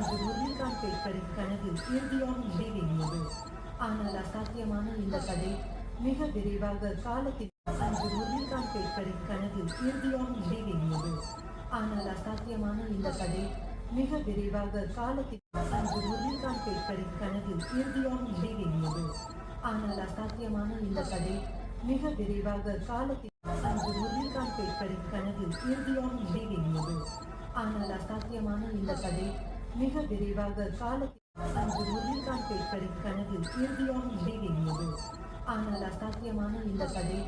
அன்று முரளிகாந்த் பேட்கரின் கனவு இறுதியாக நிறைவேறியது. ஆனால் அசாத்தியமான இந்த கதை மிக விரைவாக காலத்தில் அன்று முரளிகாந்த் பேட்கரின் கனவு இறுதியாக நிறைவேறியது. ஆனால் அசாத்தியமான இந்த கதை மிக விரைவாக காலத்தில் அன்று முரளிகாந்த் பேட்கரின் கனவு இறுதியாக நிறைவேறியது. ஆனால் அசாத்தியமான இந்த கதை மிக விரைவாக காலத்தில் அன்று முரளிகாந்த் பேட்கரின் கனவு இறுதியாக நிறைவேறியது. ஆனால் அசாத்தியமான இந்த கதை மிக விரைவாக காலத்தில் அன்று முரளிகாந்த் பேட்கரின் கனவு இறுதியாக நிறைவேறியது. ஆனால் அசாத்தியமான இந்த கதை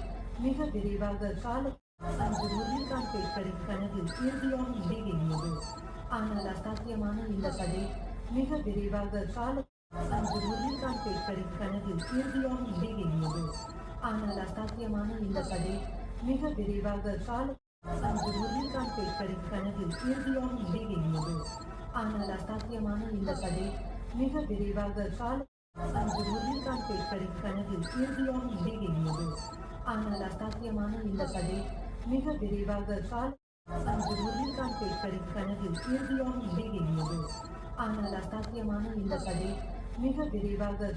மிக விரைவாக காலத்தில் அன்று முரளிகாந்த் பேட்கரின் கனவு இறுதியாக நிறைவேறியது. ஆனால் அசாத்தியமான இந்த கதை மிக விரைவாக காலத்தில் அன்று முரளிகாந்த் பேட்கரின் கனவு இறுதியாக நிறைவேறியது. ஆனால் அசாத்தியமான இந்த கதை மிக விரைவாக காலத்தில் அன்று முரளிகாந்த் பேட்கரின் கனவு இறுதியாக நிறைவேறியது. ஆனால் அசாத்தியமான இந்த கதை மிக விரைவாக காலத்தில் அன்று முரளிகாந்த் பேட்கரின் கனவு இறுதியாக நிறைவேறியது. ஆனால் அசாத்தியமான இந்த கதை மிக விரைவாக காலத்தில் அன்று முரளிகாந்த் பேட்கரின் கனவு இறுதியாக நிறைவேறியது. ஆனால் அசாத்தியமான இந்த கதை மிக விரைவாக